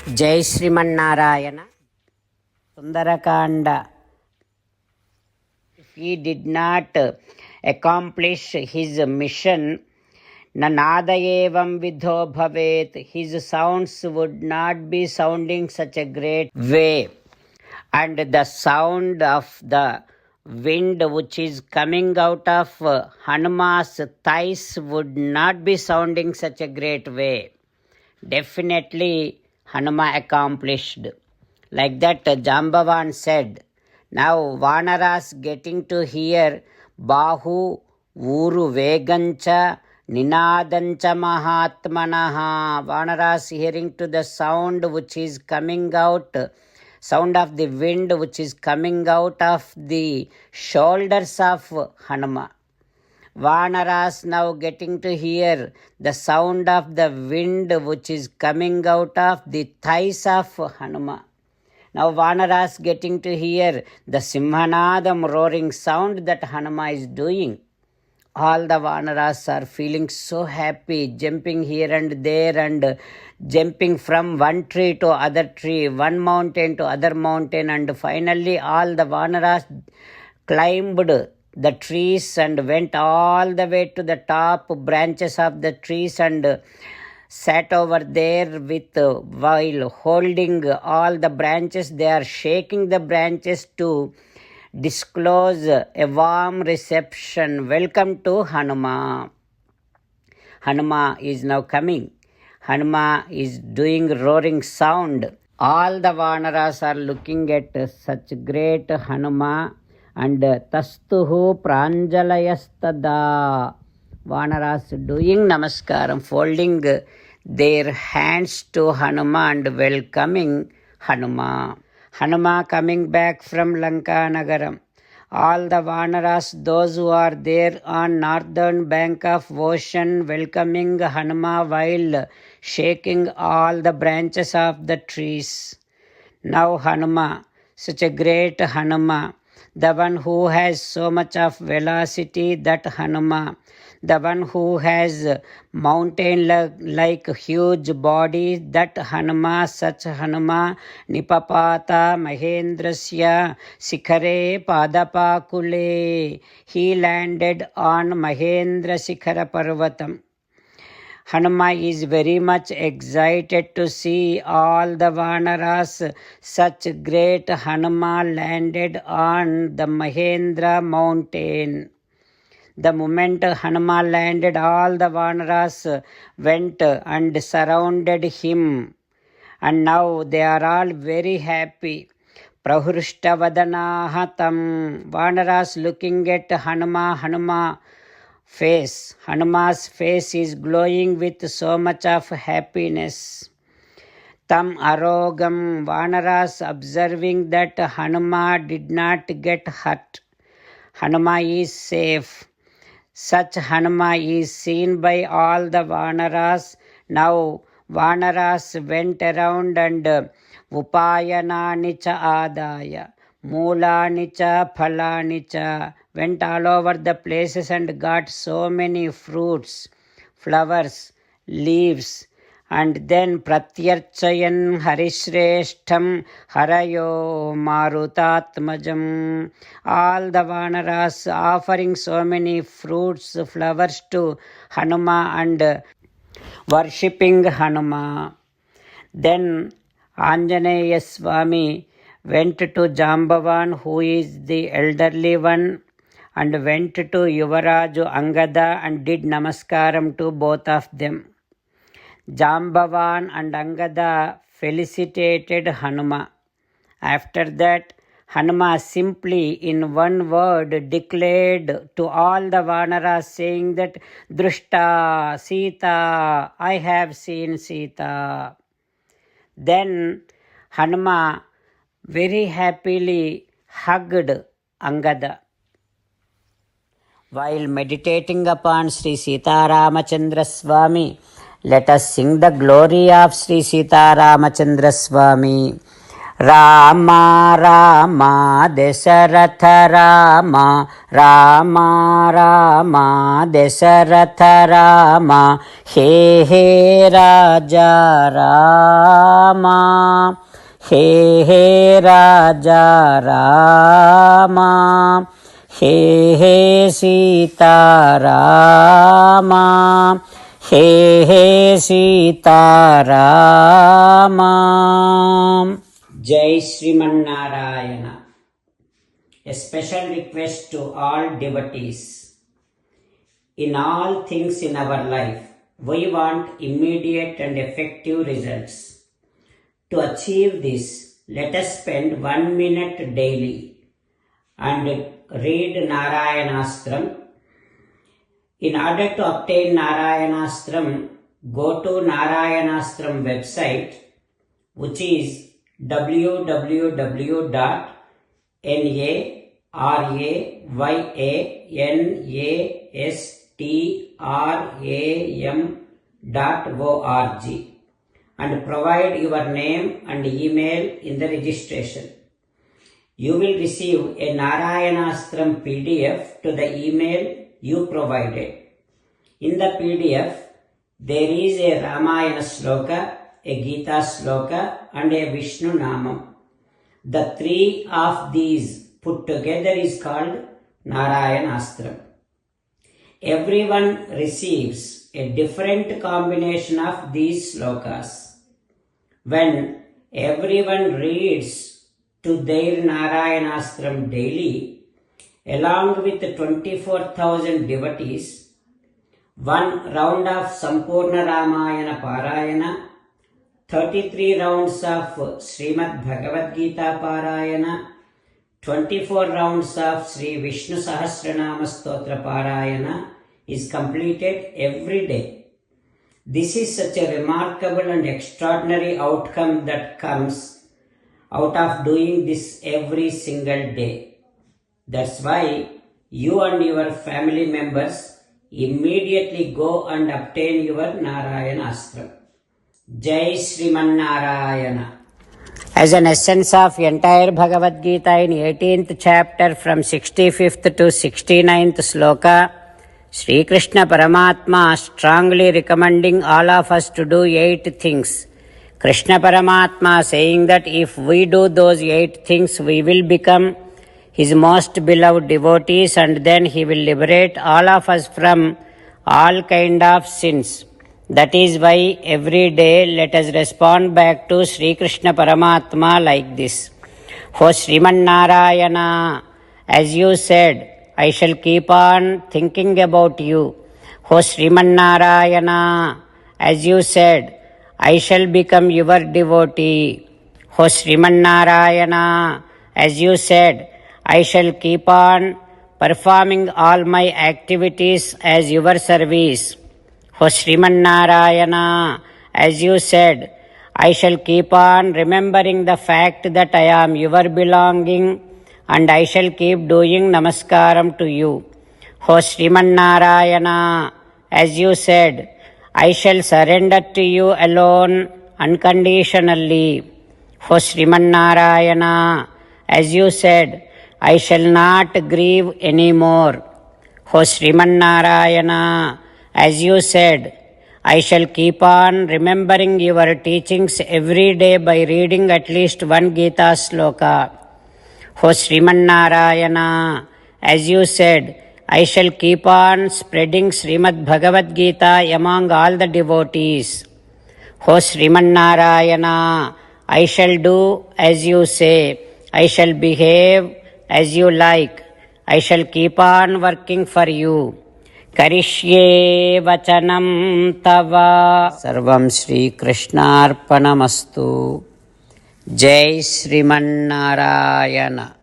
జై Srimannarayana. Sundarakanda. He did not accomplish his mission, nanada evam vidho bhavet, his sounds would not be sounding such a great way, and the sound of the wind which is coming out of Hanuma's thighs would not be sounding such a great way. Definitely Hanuma accomplished. Like that Jambavan said, now Vanaras getting to hear Bahu Uru Vegancha Ninadancha Mahatmanaha. Vanaras hearing to the sound which is coming out, sound of the wind which is coming out of the shoulders of Hanuma. Vanaras now getting to hear the sound of the wind which is coming out of the thighs of Hanuma. Now Vanaras getting to hear the Simhanadam roaring sound that Hanuma is doing. All the Vanaras are feeling so happy, jumping here and there and jumping from one tree to other tree, one mountain to other mountain, and finally all the Vanaras climbed the trees and went all the way to the top branches of the trees and sat over there with while holding all the branches. They are shaking the branches to disclose a warm reception. Welcome to Hanuma. Hanuma is now coming. Hanuma is doing roaring sound. All the Vanaras are looking at such great Hanuma. And tastuhu pranjalayastada. Vanaras doing namaskaram, folding their hands to Hanuma and welcoming Hanuma. Hanuma coming back from Lanka Nagaram. All the Vanaras, those who are there on northern bank of ocean, welcoming Hanuma while shaking all the branches of the trees. Now Hanuma, such a great Hanuma, the one who has so much of velocity, that Hanuma, the one who has mountain-like huge body, that Hanuma, such Hanuma, Nipapata Mahendrasya Sikhare Padapakule. He landed on Mahendra Sikhara Parvatam. Hanuma is very much excited to see all the Vanaras. Such great Hanuma landed on the Mahendra mountain. The moment Hanuma landed, all the Vanaras went and surrounded him. And now they are all very happy. Prahruštavadanahatam. Vanaras looking at Hanuma face. Hanuma's face is glowing with so much of happiness. Tam arogam. Vanaras observing that Hanuma did not get hurt. Hanuma is safe. Such Hanuma is seen by all the Vanaras. Now Vanaras went around and Upayanani cha adaya, Mulani cha phalani cha, went all over the places and got so many fruits, flowers, leaves, and then pratyarchayan harishreshtham harayo marutatmajam. All the Vanaras offering so many fruits, flowers to Hanuma and worshipping Hanuma. Then Anjaneya Swami went to Jambavan, who is the elderly one, and went to Yuvaraju Angada and did namaskaram to both of them. Jambavan and Angada felicitated Hanuma. After that, Hanuma simply in one word declared to all the Vanaras, saying that Drushta Sita, I have seen Sita. Then Hanuma very happily hugged Angada. While meditating upon Sri Sita Ramachandra Swami, let us sing the glory of Sri Sita Ramachandra Swami. Rama Rama Dasaratha Rama, Rama Rama Dasaratha Rama, He He Raja Rama. Hey hey Raja Rama, hey hey Sitarama, hey hey Sitarama. Jai Srimanarayana. A special request to all devotees. In all things in our life, we want immediate and effective results. To achieve this, let us spend 1 minute daily and read Narayanastram. In order to obtain Narayanastram, go to Narayanastram website, which is www.narayanastram.org, and provide your name and email in the registration. You will receive a Narayanastram PDF to the email you provided. In the PDF, there is a Ramayana sloka, a Gita sloka, and a Vishnu Namam. The three of these put together is called Narayanastram. Everyone receives a different combination of these slokas. When everyone reads to their Narayanastram daily, along with 24,000 devotees, one round of Sampurna Ramayana Parayana, 33 rounds of Srimad Bhagavad Gita Parayana, 24 rounds of Sri Vishnu Sahasranama Stotra Parayana is completed every day. This is such a remarkable and extraordinary outcome that comes out of doing this every single day. That's why you and your family members immediately go and obtain your Narayanastram. Jai Srimanarayana. As an essence of entire Bhagavad Gita in 18th chapter from 65th to 69th sloka, Sri Krishna Paramatma strongly recommending all of us to do 8 things. Krishna Paramatma saying that if we do those 8 things, we will become his most beloved devotees, and then he will liberate all of us from all kind of sins. That is why every day let us respond back to Sri Krishna Paramatma like this. O Sriman Narayana, as you said, I shall keep on thinking about you. O Sriman Narayana, as you said, I shall become your devotee. O Sriman Narayana, as you said, I shall keep on performing all my activities as your service. O Sriman Narayana, as you said, I shall keep on remembering the fact that I am your belonging, and I shall keep doing namaskaram to you. O Sriman Narayana, as you said, I shall surrender to you alone unconditionally. O Sriman Narayana, as you said, I shall not grieve anymore. O Sriman Narayana, as you said, I shall keep on remembering your teachings every day by reading at least 1 Gita sloka. O Sriman Narayana, as you said, I shall keep on spreading Srimad Bhagavad Gita among all the devotees. O Sriman Narayana, I shall do as you say. I shall behave as you like. I shall keep on working for you. Karishye vachanam tava. Sarvam Shri Krishnarpanamastu. Jai Sriman Narayana.